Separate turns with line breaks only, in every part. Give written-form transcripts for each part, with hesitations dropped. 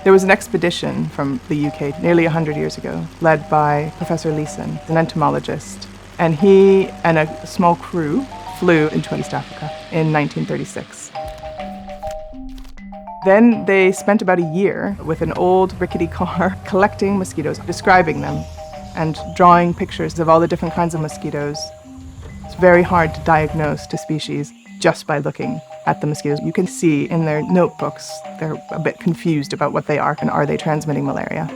There was an expedition from the UK nearly 100 years ago, led by Professor Leeson, an entomologist, and he and a small crew flew into East Africa in 1936. Then they spent about a year with an old rickety car collecting mosquitoes, describing them, and drawing pictures of all the different kinds of mosquitoes. It's very hard to diagnose a species just by looking at the mosquitoes. You can see in their notebooks they're a bit confused about what they are and are they transmitting malaria.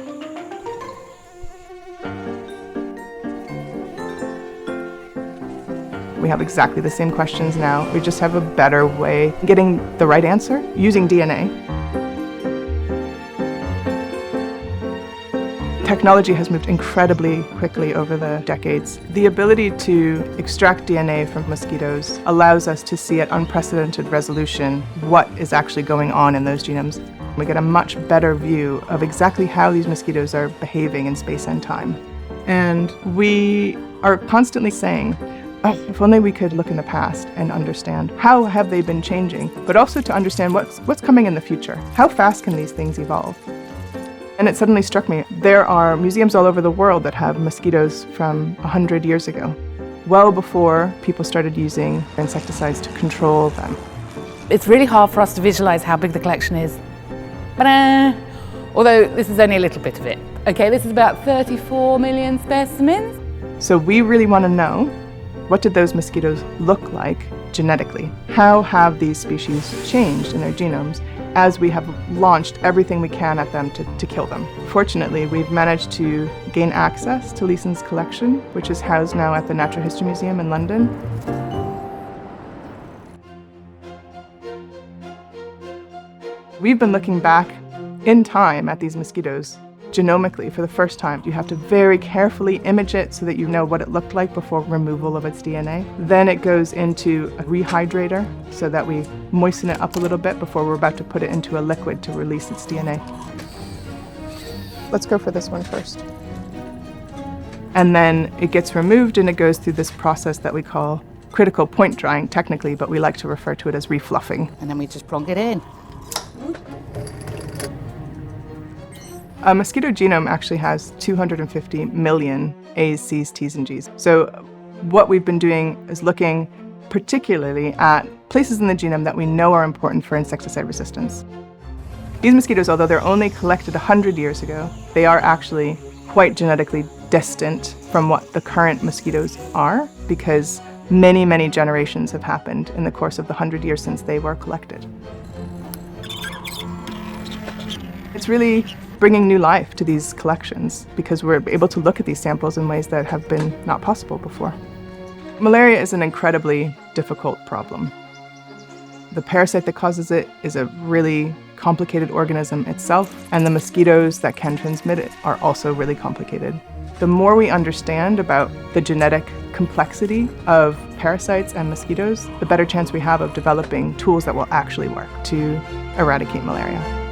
We have exactly the same questions now. We just have a better way of getting the right answer using DNA. Technology has moved incredibly quickly over the decades. The ability to extract DNA from mosquitoes allows us to see at unprecedented resolution what is actually going on in those genomes. We get a much better view of exactly how these mosquitoes are behaving in space and time. And we are constantly saying, oh, if only we could look in the past and understand how have they been changing, but also to understand what's coming in the future. How fast can these things evolve? And it suddenly struck me, there are museums all over the world that have mosquitoes from 100 years ago, well before people started using insecticides to control them.
It's really hard for us to visualize how big the collection is. Although this is only a little bit of it. Okay, this is about 34 million specimens.
So we really want to know, what did those mosquitoes look like genetically? How have these species changed in their genomes as we have launched everything we can at them to kill them? Fortunately, we've managed to gain access to Leeson's collection, which is housed now at the Natural History Museum in London. We've been looking back in time at these mosquitoes genomically for the first time. You have to very carefully image it so that you know what it looked like before removal of its DNA. Then it goes into a rehydrator so that we moisten it up a little bit before we're about to put it into a liquid to release its DNA. Let's go for this one first. And then it gets removed and it goes through this process that we call critical point drying technically, but we like to refer to it as refluffing.
And then we just plonk it in.
A mosquito genome actually has 250 million A's, C's, T's, and G's. So what we've been doing is looking particularly at places in the genome that we know are important for insecticide resistance. These mosquitoes, although they're only collected 100 years ago, they are actually quite genetically distant from what the current mosquitoes are, because many, many generations have happened in the course of the 100 years since they were collected. It's really bringing new life to these collections because we're able to look at these samples in ways that have been not possible before. Malaria is an incredibly difficult problem. The parasite that causes it is a really complicated organism itself, and the mosquitoes that can transmit it are also really complicated. The more we understand about the genetic complexity of parasites and mosquitoes, the better chance we have of developing tools that will actually work to eradicate malaria.